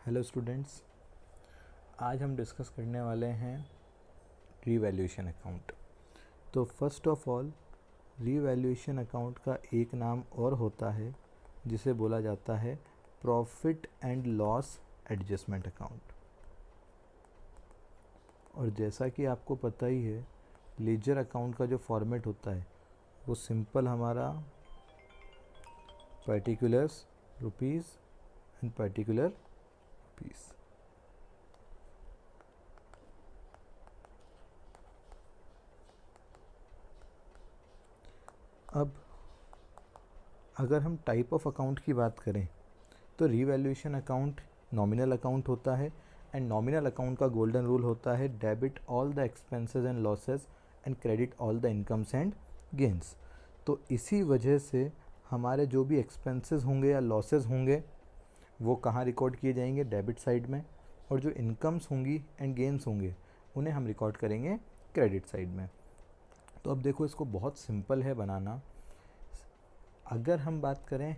Hello students, आज हम discuss करने वाले हैं रीवैल्यूएशन अकाउंट। तो first of all, revaluation account का एक नाम और होता है जिसे बोला जाता है profit and loss adjustment account. और जैसा कि आपको पता ही है, लेजर अकाउंट का जो फॉर्मेट होता है वो सिंपल हमारा particulars rupees and particular rupees. अब अगर हम टाइप ऑफ अकाउंट की बात करें तो रीवैल्यूएशन अकाउंट नॉमिनल अकाउंट होता है एंड नॉमिनल अकाउंट का गोल्डन रूल होता है debit all the expenses and losses and credit all the incomes and gains. तो इसी वजह से हमारे जो भी एक्सपेंसेस होंगे या लॉसेस होंगे वो कहाँ रिकॉर्ड किए जाएंगे, डेबिट साइड में, और जो इनकम्स होंगी एंड गेंस होंगे उन्हें हम रिकॉर्ड करेंगे क्रेडिट साइड में। तो अब देखो, इसको बहुत सिंपल है बनाना। अगर हम बात करें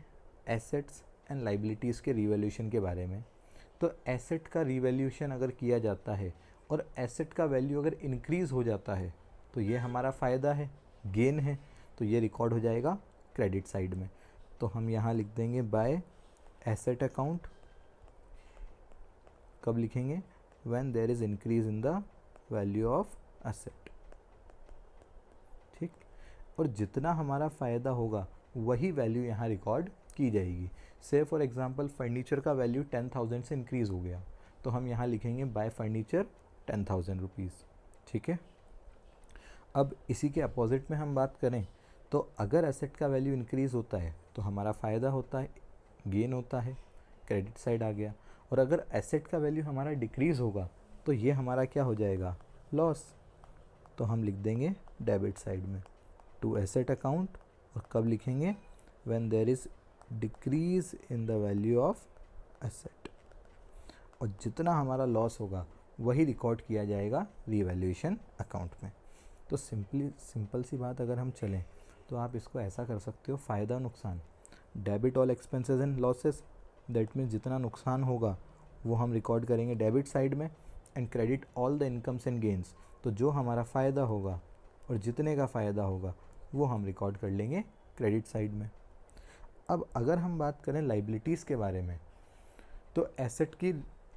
एसेट्स एंड लाइबिलिटीज़ के रिवैल्यूएशन के बारे में, तो एसेट का रिवैल्यूएशन अगर किया जाता है और एसेट का वैल्यू अगर इंक्रीज़ हो जाता है तो ये हमारा फ़ायदा है, गेन है, तो ये रिकॉर्ड हो जाएगा क्रेडिट साइड में। तो हम यहाँ लिख देंगे बाय एसेट अकाउंट। कब लिखेंगे? When there is increase in the value of asset. ठीक। और जितना हमारा फ़ायदा होगा वही वैल्यू यहाँ रिकॉर्ड की जाएगी। से फॉर एग्जांपल फर्नीचर का वैल्यू 10,000 से इंक्रीज़ हो गया तो हम यहाँ लिखेंगे बाय फर्नीचर 10,000 रुपीज़। ठीक है। अब इसी के अपोजिट में हम बात करें तो अगर एसेट का वैल्यू इंक्रीज़ होता है तो हमारा फ़ायदा होता है, गेन होता है, क्रेडिट साइड आ गया। और अगर एसेट का वैल्यू हमारा डिक्रीज़ होगा तो ये हमारा क्या हो जाएगा? लॉस। तो हम लिख देंगे डेबिट साइड में टू एसेट अकाउंट। और कब लिखेंगे? When there is decrease in the value of asset. और जितना हमारा लॉस होगा वही रिकॉर्ड किया जाएगा रीवैल्यूएशन अकाउंट में। तो सिंपल सी बात अगर हम चलें तो आप इसको ऐसा कर सकते हो, फ़ायदा नुकसान, debit all expenses and losses, that means जितना नुकसान होगा वो हम रिकॉर्ड करेंगे डेबिट साइड में, and credit all the incomes and gains. तो जो हमारा फ़ायदा होगा और जितने का फ़ायदा होगा वो हम रिकॉर्ड कर लेंगे क्रेडिट साइड में। अब अगर हम बात करें लाइबिलिटीज़ के बारे में तो एसेट की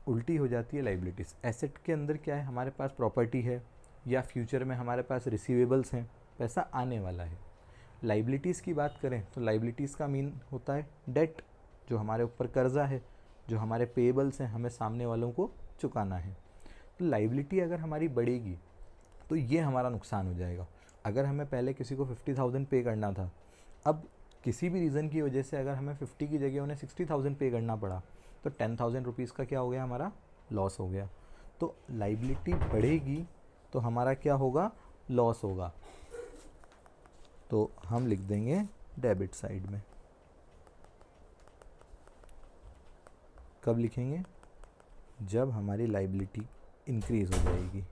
उल्टी हो जाती है लाइबिलिटीज़। एसेट के अंदर क्या है? हमारे पास प्रॉपर्टी है या फ्यूचर में हमारे पास रिसीवेबल्स हैं, पैसा आने वाला है। लाइबिलिटीज़ की बात करें तो लाइबिलिटीज़ का मीन होता है डेट, जो हमारे ऊपर कर्जा है, जो हमारे पेएबल्स हैं, हमें सामने वालों को चुकाना है। तो लाइबिलिटी अगर हमारी बढ़ेगी तो ये हमारा नुकसान हो जाएगा। अगर हमें पहले किसी को 50,000 पे करना था, अब किसी भी रीज़न की वजह से अगर हमें 50 की जगह उन्हें 60,000 पे करना पड़ा तो 10,000 रुपीज़ का क्या हो गया? हमारा लॉस हो गया। तो लाइबिलिटी बढ़ेगी तो हमारा क्या होगा? लॉस होगा। तो हम लिख देंगे डेबिट साइड में। कब लिखेंगे? जब हमारी लाइबिलिटी इंक्रीज हो जाएगी।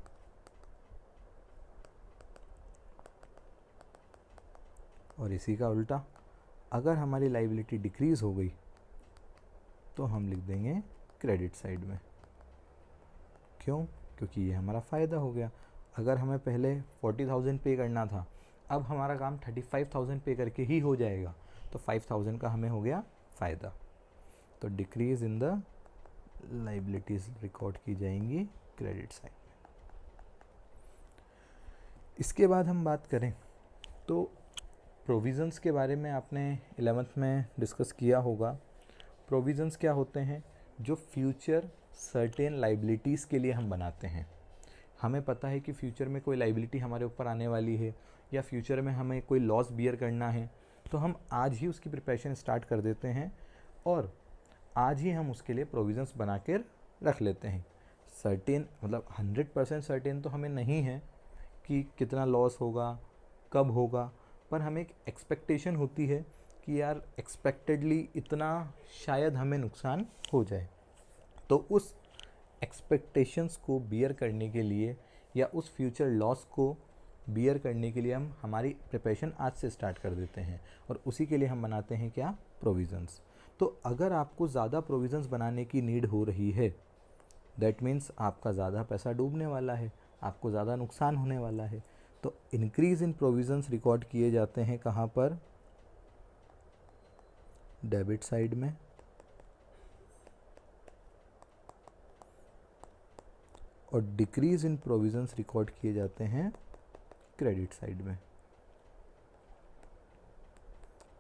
और इसी का उल्टा, अगर हमारी लाइबिलिटी डिक्रीज़ हो गई तो हम लिख देंगे क्रेडिट साइड में। क्यों? क्योंकि ये हमारा फ़ायदा हो गया। अगर हमें पहले 40,000 पे करना था, अब हमारा काम 35,000 पे करके ही हो जाएगा, तो 5,000 का हमें हो गया फ़ायदा। तो decrease in the liabilities record की जाएंगी क्रेडिट साइड में। इसके बाद हम बात करें तो प्रोविज़न्स के बारे में आपने 11th में डिस्कस किया होगा। प्रोविज़न्स क्या होते हैं? जो फ्यूचर सर्टेन लाइबिलिटीज़ के लिए हम बनाते हैं। हमें पता है कि फ्यूचर में कोई लाइबिलिटी हमारे ऊपर आने वाली है या फ्यूचर में हमें कोई लॉस बियर करना है, तो हम आज ही उसकी प्रिपरेशन स्टार्ट कर देते हैं और आज ही हम उसके लिए प्रोविज़न्स बना कर रख लेते हैं। सर्टेन मतलब 100% सर्टेन तो हमें नहीं है कि कितना लॉस होगा, कब होगा, पर हमें एक एक्सपेक्टेशन होती है कि यार एक्सपेक्टेडली इतना शायद हमें नुकसान हो जाए। तो उस एक्सपेक्टेशंस को बियर करने के लिए या उस फ्यूचर लॉस को बियर करने के लिए हम हमारी प्रिपरेशन आज से स्टार्ट कर देते हैं और उसी के लिए हम बनाते हैं क्या? प्रोविज़न्स। तो अगर आपको ज़्यादा प्रोविज़न्स बनाने की नीड हो रही है, दैट मीन्स आपका ज़्यादा पैसा डूबने वाला है, आपको ज़्यादा नुकसान होने वाला है। तो इंक्रीज इन प्रोविज़न्स रिकॉर्ड किए जाते हैं कहाँ पर? डेबिट साइड में, और डिक्रीज इन प्रोविज़न्स रिकॉर्ड किए जाते हैं क्रेडिट साइड में।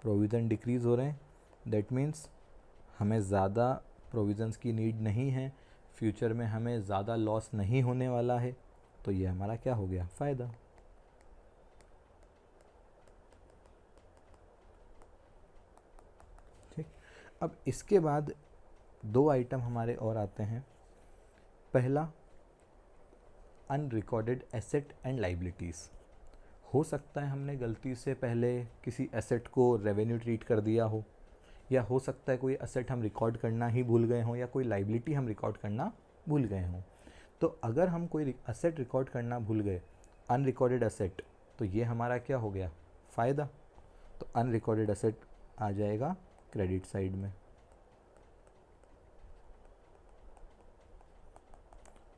प्रोविज़न डिक्रीज़ हो रहे हैं, दैट मीन्स हमें ज़्यादा प्रोविज़न्स की नीड नहीं है, फ्यूचर में हमें ज़्यादा लॉस नहीं होने वाला है, तो ये हमारा क्या हो गया? फ़ायदा। ठीक, अब इसके बाद दो आइटम हमारे और आते हैं। पहला, अनरिकॉर्डेड एसेट एंड लाइबिलिटीज़। हो सकता है हमने गलती से पहले किसी एसेट को रेवेन्यू ट्रीट कर दिया हो, या हो सकता है कोई एसेट हम रिकॉर्ड करना ही भूल गए हों, या कोई लाइबिलिटी हम रिकॉर्ड करना भूल गए हों। तो अगर हम कोई एसेट रिकॉर्ड करना भूल गए, अनरिकॉर्डेड एसेट, तो ये हमारा क्या हो गया? फ़ायदा। तो अनरिकॉर्डेड एसेट आ जाएगा क्रेडिट साइड में।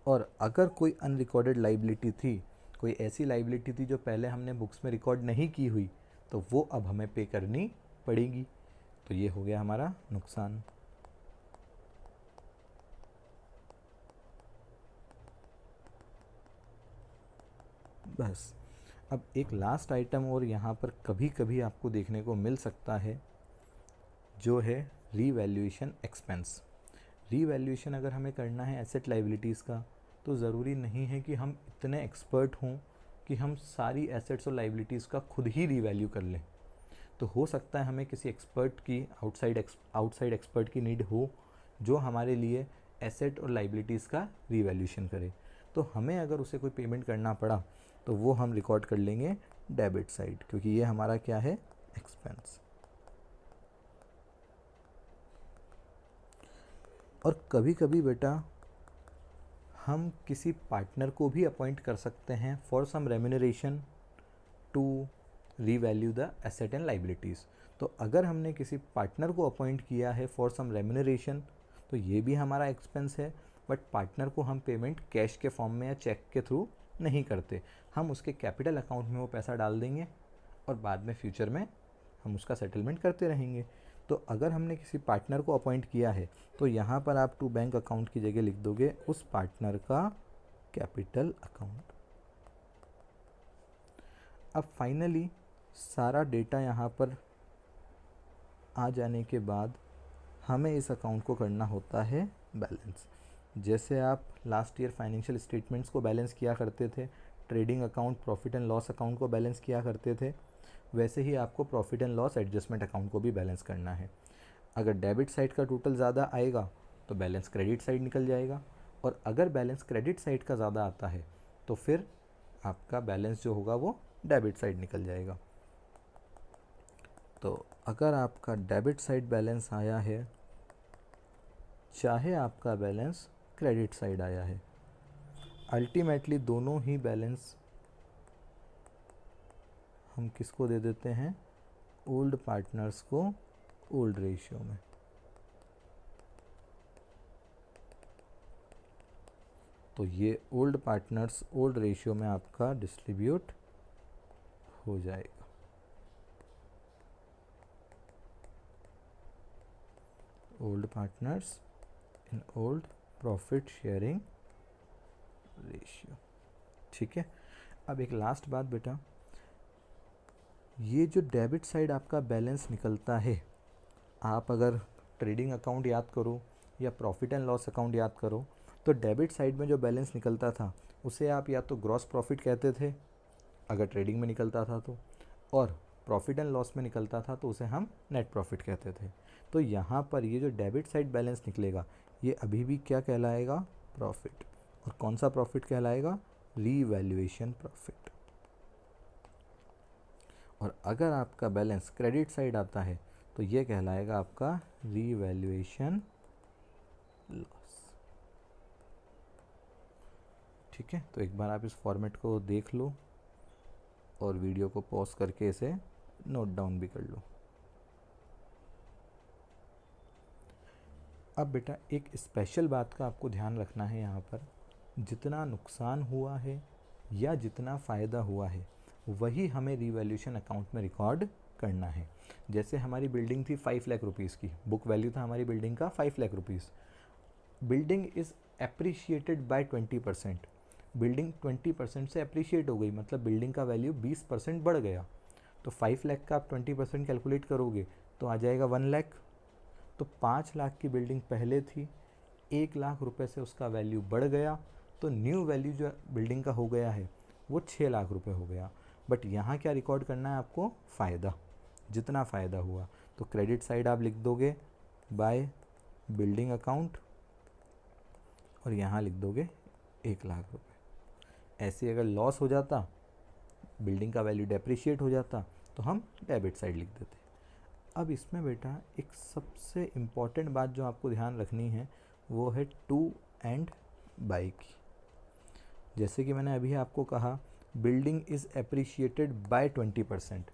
और अगर कोई अनरिकॉर्डेड लाइबिलिटी थी, कोई ऐसी लाइबिलिटी थी जो पहले हमने बुक्स में रिकॉर्ड नहीं की हुई, तो वो अब हमें पे करनी पड़ेगी, तो ये हो गया हमारा नुकसान। बस, अब एक लास्ट आइटम और यहाँ पर कभी कभी आपको देखने को मिल सकता है, जो है रीवैल्यूएशन एक्सपेंस। रीवैल्यूएशन अगर हमें करना है एसेट लाइबिलिटीज़ का, तो ज़रूरी नहीं है कि हम इतने एक्सपर्ट हों कि हम सारी एसेट्स और लाइबिलिटीज़ का खुद ही रीवैल्यू कर लें। तो हो सकता है हमें किसी एक्सपर्ट की, आउटसाइड एक्सपर्ट की नीड हो, जो हमारे लिए एसेट और लाइबिलिटीज़ का रीवैल्यूएशन करे। तो हमें अगर उसे कोई पेमेंट करना पड़ा, तो वो हम रिकॉर्ड कर लेंगे डेबिट साइड, क्योंकि ये हमारा क्या है? एक्सपेंस। और कभी कभी बेटा हम किसी पार्टनर को भी अपॉइंट कर सकते हैं for some remuneration to revalue the asset and liabilities. तो अगर हमने किसी पार्टनर को अपॉइंट किया है फॉर सम रेम्यूनरेशन, तो ये भी हमारा एक्सपेंस है, बट पार्टनर को हम पेमेंट कैश के फॉर्म में या चेक के थ्रू नहीं करते, हम उसके कैपिटल अकाउंट में वो पैसा डाल देंगे और बाद में फ्यूचर में हम उसका सेटलमेंट करते रहेंगे। तो अगर हमने किसी पार्टनर को अपॉइंट किया है, तो यहाँ पर आप टू बैंक अकाउंट की जगह लिख दोगे उस पार्टनर का कैपिटल अकाउंट। अब फाइनली सारा डेटा यहाँ पर आ जाने के बाद हमें इस अकाउंट को करना होता है बैलेंस। जैसे आप लास्ट ईयर फाइनेंशियल स्टेटमेंट्स को बैलेंस किया करते थे, trading account, profit and loss account को बैलेंस किया करते थे, वैसे ही आपको profit and loss adjustment account को भी बैलेंस करना है। अगर डेबिट साइड का टोटल ज़्यादा आएगा तो बैलेंस क्रेडिट साइड निकल जाएगा, और अगर बैलेंस क्रेडिट साइड का ज़्यादा आता है तो फिर आपका बैलेंस जो होगा वो डेबिट साइड निकल जाएगा। तो अगर आपका डेबिट साइड बैलेंस आया है, चाहे आपका बैलेंस क्रेडिट साइड आया है, अल्टीमेटली दोनों ही बैलेंस हम किसको दे देते हैं? ओल्ड पार्टनर्स को ओल्ड रेशियो में। तो ये ओल्ड पार्टनर्स ओल्ड रेशियो में आपका डिस्ट्रीब्यूट हो जाएगा। Old partners in old profit sharing ratio. ठीक है, अब एक लास्ट बात बेटा, ये जो डेबिट साइड आपका बैलेंस निकलता है, आप अगर ट्रेडिंग अकाउंट याद करो या प्रॉफिट एंड लॉस अकाउंट याद करो, तो डेबिट साइड में जो बैलेंस निकलता था उसे आप या तो ग्रॉस प्रॉफिट कहते थे अगर ट्रेडिंग में निकलता था तो, और प्रॉफिट एंड लॉस में निकलता था तो उसे हम नेट प्रॉफिट कहते थे। तो यहाँ पर ये जो डेबिट साइड बैलेंस निकलेगा, ये अभी भी क्या कहलाएगा? प्रॉफिट। और कौन सा प्रॉफिट कहलाएगा? Revaluation profit. और अगर आपका बैलेंस क्रेडिट साइड आता है तो ये कहलाएगा आपका रीवैल्यूएशन लॉस। ठीक है, तो एक बार आप इस फॉर्मेट को देख लो और वीडियो को पॉज करके इसे नोट डाउन भी कर लो। अब बेटा एक स्पेशल बात का आपको ध्यान रखना है यहाँ पर, जितना नुकसान हुआ है या जितना फ़ायदा हुआ है वही हमें रीवैल्यूएशन अकाउंट में रिकॉर्ड करना है। जैसे हमारी बिल्डिंग थी 5 लाख रुपीज़ की, बुक वैल्यू था हमारी बिल्डिंग का 5 lakh rupees. Building is appreciated by 20%। Building 20% से अप्रिशिएट हो गई, मतलब बिल्डिंग का वैल्यू 20% बढ़ गया। तो 5 लाख का आप 20% कैलकुलेट करोगे तो आ जाएगा 1 लाख। तो 5 लाख की बिल्डिंग पहले थी, 1 लाख रुपए से उसका वैल्यू बढ़ गया, तो न्यू वैल्यू जो बिल्डिंग का हो गया है वो 6 लाख रुपए हो गया। बट यहाँ क्या रिकॉर्ड करना है आपको? फ़ायदा, जितना फ़ायदा हुआ। तो क्रेडिट साइड आप लिख दोगे बाय बिल्डिंग अकाउंट और यहाँ लिख दोगे 1 लाख रुपए। ऐसे अगर लॉस हो जाता, बिल्डिंग का वैल्यू डेप्रिशिएट हो जाता, तो हम डेबिट साइड लिख देते। अब इसमें बेटा एक सबसे इम्पॉर्टेंट बात जो आपको ध्यान रखनी है वो है टू एंड बाय की। जैसे कि मैंने अभी आपको कहा बिल्डिंग इज़ एप्रिशिएटेड बाय 20%,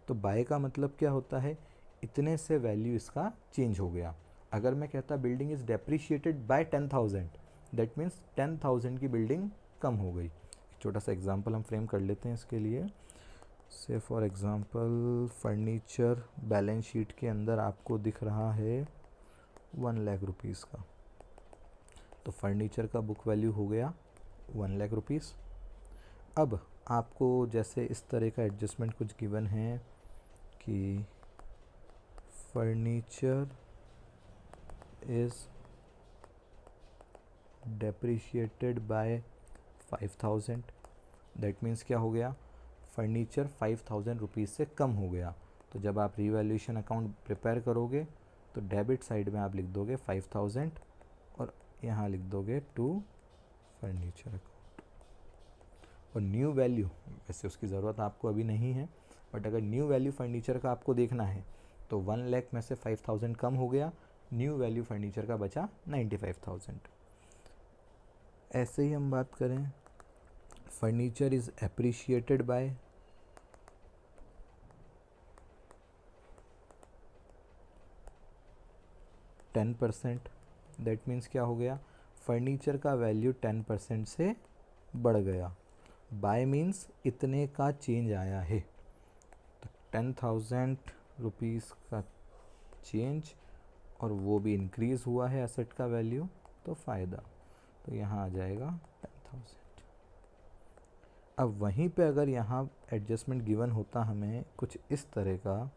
तो बाय का मतलब क्या होता है? इतने से वैल्यू इसका चेंज हो गया। अगर मैं कहता building is depreciated by 10,000, that means 10,000 की बिल्डिंग कम हो गई। छोटा सा एग्जांपल हम फ्रेम कर लेते हैं इसके लिए। से for example furniture balance sheet के अंदर आपको दिख रहा है 1 लाख रुपीज़ का, तो फर्नीचर का बुक वैल्यू हो गया 1 लाख रुपीज़। अब आपको जैसे इस तरह का एडजस्टमेंट कुछ गिवन है कि furniture is depreciated by 5,000, that means क्या हो गया? फर्नीचर 5,000 रुपीज़ से कम हो गया। तो जब आप रीवैल्यूएशन अकाउंट प्रिपेयर करोगे तो डेबिट साइड में आप लिख दोगे 5,000 और यहाँ लिख दोगे टू फर्नीचर अकाउंट। और न्यू वैल्यू, वैसे उसकी ज़रूरत आपको अभी नहीं है, बट अगर न्यू वैल्यू फर्नीचर का आपको देखना है तो 1 लाख में से 5,000 कम हो गया, न्यू वैल्यू फर्नीचर का बचा 95,000। ऐसे ही हम बात करें furniture is appreciated by 10%, that means क्या हो गया? फर्नीचर का वैल्यू 10% से बढ़ गया। बाय मीन्स इतने का चेंज आया है, तो 10,000 रुपीज़ का चेंज और वो भी इंक्रीज़ हुआ है एसेट का वैल्यू, तो फ़ायदा। तो यहाँ आ जाएगा 10,000। अब वहीं पे अगर यहाँ एडजस्टमेंट गिवन होता हमें कुछ इस तरह का,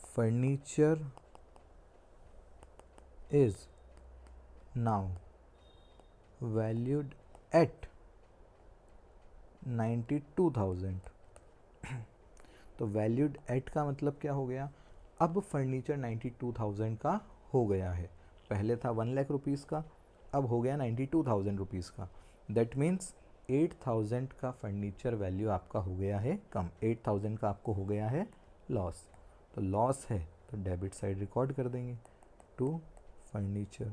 furniture is now valued at 92,000, तो वैल्यूड एट का मतलब क्या हो गया? अब फर्नीचर 92,000 का हो गया है। पहले था 1 लाख रुपीज़ का, अब हो गया 92,000 रुपीज़ का। दैट मीन्स 8,000 का फर्नीचर वैल्यू आपका हो गया है कम, 8,000 का आपको हो गया है लॉस। तो लॉस है तो डेबिट साइड रिकॉर्ड कर देंगे टू फर्नीचर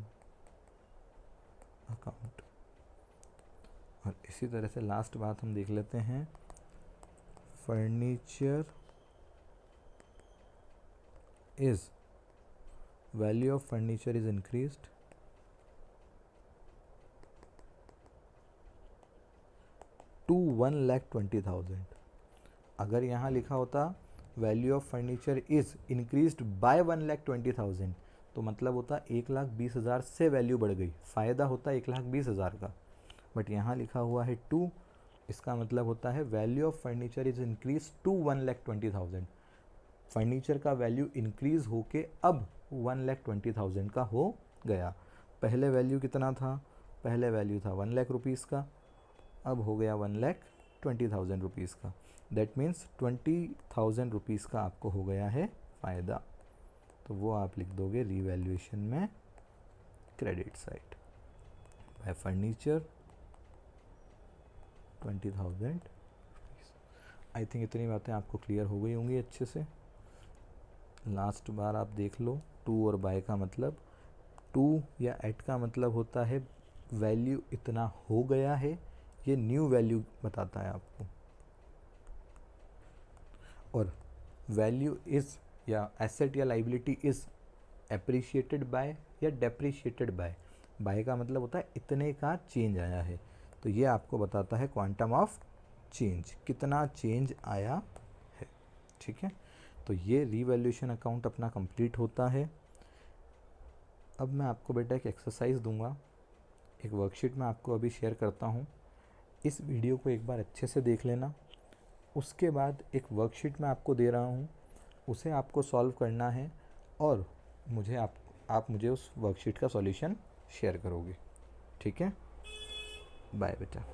अकाउंट। और इसी तरह से लास्ट बात हम देख लेते हैं, furniture is value of furniture is increased to 1,20,000। अगर यहाँ लिखा होता value of furniture is increased by 1,20,000 तो मतलब होता 1,20,000 से वैल्यू बढ़ गई, फ़ायदा होता 1,20,000 का। बट यहाँ लिखा हुआ है 2, इसका मतलब होता है value of furniture is increase to 1,20,000। Furniture का वैल्यू इंक्रीज होके अब 1,20,000 का हो गया। पहले वैल्यू कितना था? पहले वैल्यू था 1 लाख रुपीज़ का, अब हो गया 1,20,000 रुपीज़ का। दैट मीन्स 20,000 रुपीज़ का आपको हो गया है फ़ायदा। तो वो आप लिख दोगे रीवैल्यूएशन में credit side by furniture 20,000। I think इतनी बातें आपको क्लियर हो गई होंगी अच्छे से। लास्ट बार आप देख लो, टू और बाय का मतलब, टू या एट का मतलब होता है वैल्यू इतना हो गया है, ये न्यू वैल्यू बताता है आपको। और वैल्यू इज़ या एसेट या लाइबिलिटी इज़ एप्रिशिएटेड बाय या डेप्रिशिएटेड बाय का मतलब होता है इतने का चेंज आया है, तो ये आपको बताता है क्वांटम ऑफ चेंज, कितना चेंज आया है। ठीक है, तो ये रीवैल्यूएशन अकाउंट अपना कंप्लीट होता है। अब मैं आपको बेटा एक एक्सरसाइज दूंगा, एक वर्कशीट मैं आपको अभी शेयर करता हूँ, इस वीडियो को एक बार अच्छे से देख लेना। उसके बाद एक वर्कशीट मैं आपको दे रहा हूँ, उसे आपको सॉल्व करना है और मुझे आप मुझे उस वर्कशीट का सॉल्यूशन शेयर करोगे। ठीक है, बाय बेटा।